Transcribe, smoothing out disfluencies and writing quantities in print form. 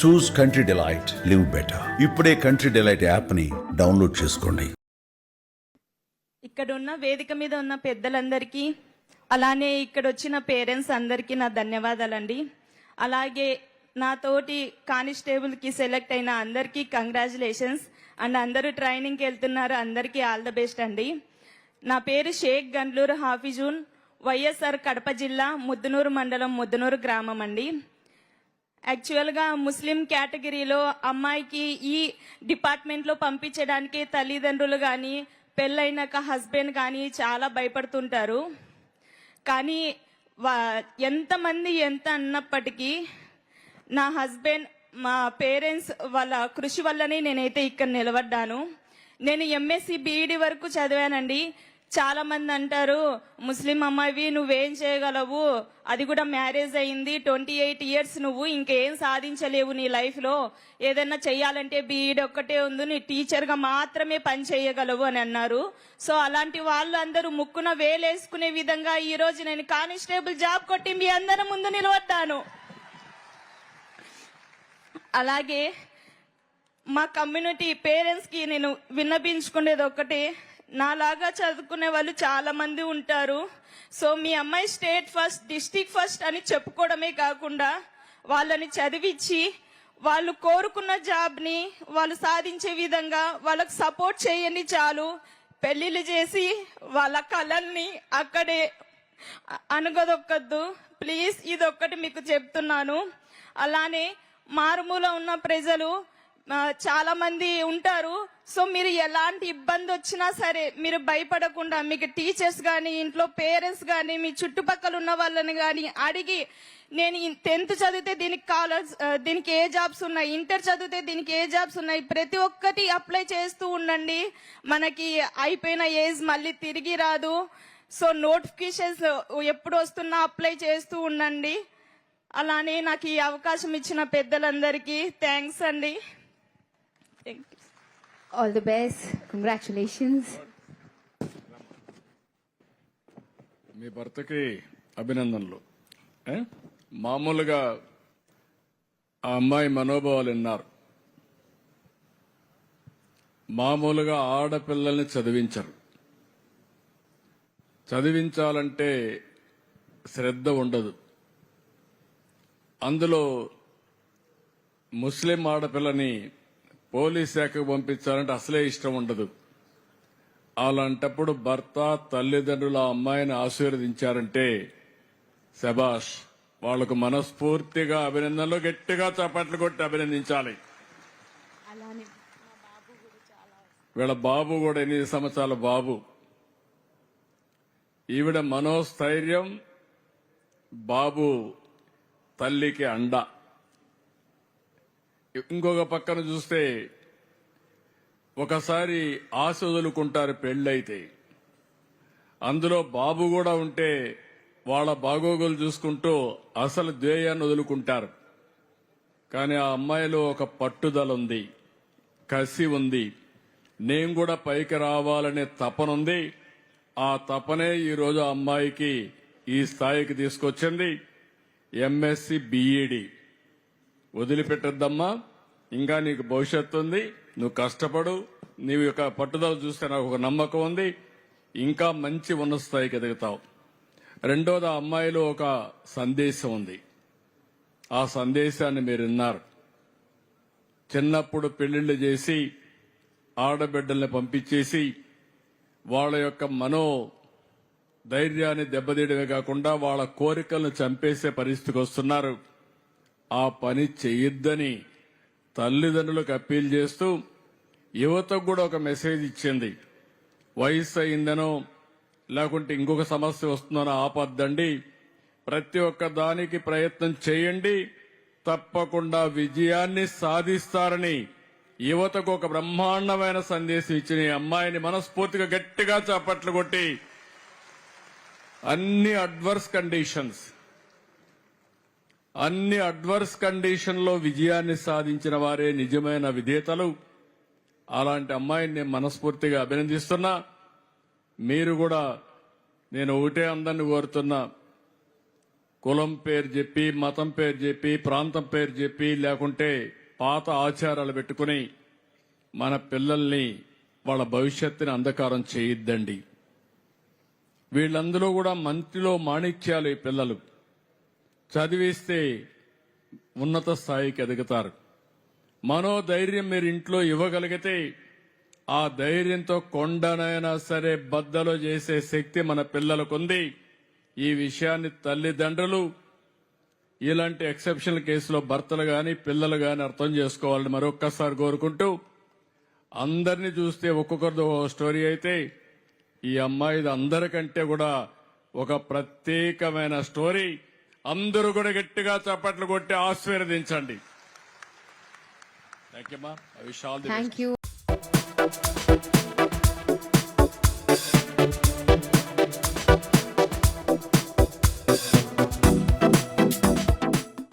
చూస్ country delight, live better. ఇప్పుడే country delight app ని download చేసుకోండి. ఇక్కడ ఉన్న వేదిక మీద ఉన్న పెద్దలందరికీ, అలానే ఇక్కడ వచ్చిన పేరెంట్స్ అందరికీ నా ధన్యవాదాలండి. అలాగే నా తోటి కానిస్టేబుల్కి సెలెక్ట్ అయిన అందరికీ కంగ్రాచులేషన్స్. అండ్ అందరూ ట్రైనింగ్కి వెళ్తున్నారు, అందరికీ ఆల్ ద బెస్ట్ అండి. నా పేరు షేక్ గండ్లూరు హాఫిజూన్, వైఎస్ఆర్ కడప జిల్లా ముద్దునూరు మండలం ముద్దునూరు గ్రామం అండి. యాక్చువల్గా ముస్లిం కేటగిరీలో అమ్మాయికి ఈ డిపార్ట్మెంట్లో పంపించడానికి తల్లిదండ్రులు కానీ పెళ్ళైనాక హస్బెండ్ కానీ చాలా భయపడుతుంటారు. కానీ ఎంతమంది ఎంత అన్నప్పటికీ నా హస్బెండ్, మా పేరెంట్స్ వాళ్ళ కృషి వల్లనే నేనైతే ఇక్కడ నిలబడ్డాను. నేను ఎంఎస్సి బీఈడి వరకు చదివానండి. చాలా మంది అంటారు, ముస్లిం అమ్మాయివి నువ్వేం చేయగలవు, అది కూడా మ్యారేజ్ అయింది, 28 years, నువ్వు ఇంకేం సాధించలేవు నీ లైఫ్లో, ఏదైనా చెయ్యాలంటే బీఈడి ఒక్కటే ఉంది, నీ టీచర్గా మాత్రమే పని చేయగలవు అని అన్నారు. సో అలాంటి వాళ్ళు అందరూ ముక్కున వేలేసుకునే విధంగా ఈరోజు నేను కానిస్టేబుల్ జాబ్ కొట్టి మీ అందరి ముందు నిలబడ్డాను. అలాగే మా కమ్యూనిటీ పేరెంట్స్కి నేను విన్నపించుకునేది ఒక్కటే, నాలాగా చదువుకునే వాళ్ళు చాలా మంది ఉంటారు. సో మీ అమ్మాయి స్టేట్ ఫస్ట్, డిస్ట్రిక్ట్ ఫస్ట్ అని చెప్పుకోవడమే కాకుండా వాళ్ళని చదివించి వాళ్ళు కోరుకున్న జాబ్ని వాళ్ళు సాధించే విధంగా వాళ్ళకు సపోర్ట్ చేయండి చాలు. పెళ్లిళ్ళు చేసి వాళ్ళ కళల్ని అక్కడే అనుగదొక్కద్దు ప్లీజ్, ఇదొక్కటి మీకు చెప్తున్నాను. అలానే మారుమూల ఉన్న ప్రజలు చాలా మంది ఉంటారు. సో మీరు ఎలాంటి ఇబ్బంది వచ్చినా సరే మీరు భయపడకుండా, మీకు టీచర్స్ కానీ ఇంట్లో పేరెంట్స్ కానీ మీ చుట్టుపక్కల ఉన్న వాళ్ళని కానీ అడిగి, నేను 10th చదివితే దీనికి ఏ జాబ్స్ ఉన్నాయి, ఇంటర్ చదివితే దీనికి ఏ జాబ్స్ ఉన్నాయి, ప్రతి ఒక్కటి అప్లై చేస్తూ ఉండండి. మనకి అయిపోయిన ఏజ్ మళ్ళీ తిరిగి రాదు. సో నోటిఫికేషన్స్ ఎప్పుడు వస్తున్నా అప్లై చేస్తూ ఉండండి. అలానే నాకు ఈ అవకాశం ఇచ్చిన పెద్దలందరికీ థ్యాంక్స్ అండి. All the best. Congratulations. మీ భర్తకి అభినందనలు. మామూలుగా ఆ అమ్మాయి మనోభావాలు విన్నారు. మామూలుగా ఆడపిల్లల్ని చదివించరు. చదివించాలంటే శ్రద్ధ ఉండదు. అందులో ముస్లిం ఆడపిల్లని పోలీస్ శాఖకు పంపించాలంటే అసలే ఇష్టం ఉండదు. అలాంటప్పుడు భర్త, తల్లిదండ్రులు ఆ అమ్మాయిని ఆశీర్వదించారంటే శబాష్, వాళ్లకు మనస్ఫూర్తిగా అభినందనలు, గట్టిగా చప్పట్లు కొట్టి అభినందించాలి. వీళ్ళ బాబు కూడా 8 సంవత్సరాల బాబు. ఈవిడ మనోస్థైర్యం, బాబు తల్లికి అండ. ఇంకొక పక్కన చూస్తే ఒకసారి ఆశ వదులుకుంటారు పెళ్ళైతే. అందులో బాబు కూడా ఉంటే వాళ్ళ బాగోగులు చూసుకుంటూ అసలు ధ్యేయాన్ని వదులుకుంటారు. కానీ ఆ అమ్మాయిలో ఒక పట్టుదల ఉంది, కసి ఉంది, నేను కూడా పైకి రావాలనే తపనుంది. ఆ తపనే ఈరోజు ఆ అమ్మాయికి ఈ స్థాయికి తీసుకొచ్చింది. ఎంఎస్సి బీఈడి వదిలిపెట్టద్దమ్మా, ఇంకా నీకు భవిష్యత్తు ఉంది, నువ్వు కష్టపడు, నీ యొక్క పట్టుదల చూస్తే నాకు ఒక నమ్మకం ఉంది, ఇంకా మంచి ఉన్నత స్థాయికి ఎదుగుతావు. రెండోది, ఆ అమ్మాయిలో ఒక సందేశం ఉంది. ఆ సందేశాన్ని మీరు విన్నారు. చిన్నప్పుడు పెళ్లిళ్లు చేసి ఆడబిడ్డల్ని పంపించేసి వాళ్ళ యొక్క ధైర్యాన్ని దెబ్బతీయడమే కాకుండా వాళ్ళ కోరికలను చంపేసే పరిస్థితికి వస్తున్నారు. ఆ పని చెయ్యొద్దని తల్లిదండ్రులకు అప్పీల్ చేస్తూ యువతకు కూడా ఒక మెసేజ్ ఇచ్చింది. వయసు అయిందనో లేకుంటే ఇంకొక సమస్య వస్తుందనో ఆపద్దండి, ప్రతి ఒక్క దానికి ప్రయత్నం చేయండి, తప్పకుండా విజయాన్ని సాధిస్తారని యువతకు ఒక బ్రహ్మాండమైన సందేశం ఇచ్చిన ఈ అమ్మాయిని మనస్ఫూర్తిగా గట్టిగా చప్పట్లు కొట్టి, అన్ని అడ్వర్స్ కండిషన్లో విజయాన్ని సాధించిన వారే నిజమైన విజేతలు. అలాంటి అమ్మాయిని నేను మనస్ఫూర్తిగా అభినందిస్తున్నా. మీరు కూడా, నేను ఒకటే అందరిని కోరుతున్నా, కులం పేరు చెప్పి, మతం పేరు చెప్పి, ప్రాంతం పేరు చెప్పి, లేకుంటే పాత ఆచారాలు పెట్టుకుని మన పిల్లల్ని వాళ్ళ భవిష్యత్తుని అంధకారం చేయొద్దండి. వీళ్ళందరూ కూడా మంత్రిలో మాణిక్యాలు ఈ పిల్లలు. చదివిస్తే ఉన్నత స్థాయికి ఎదుగుతారు. మనోధైర్యం మీరు ఇంట్లో ఇవ్వగలిగితే ఆ ధైర్యంతో కొండనైనా సరే బద్దలు చేసే శక్తి మన పిల్లలకుంది. ఈ విషయాన్ని తల్లిదండ్రులు ఇలాంటి ఎక్సెప్షనల్ కేసులో భర్తలు గాని పిల్లలు గాని అర్థం చేసుకోవాలని మరొక్కసారి కోరుకుంటూ, అందరినీ చూస్తే ఒక్కొక్కరిది ఒక స్టోరీ అయితే ఈ అమ్మాయిది అందరికంటే కూడా ఒక ప్రత్యేకమైన స్టోరీ. అందరూ కూడా గట్టిగా చప్పట్లు కొట్టి ఆశీర్వదించండి. థ్యాంక్ యూ మా. I wish all the best. Thank you.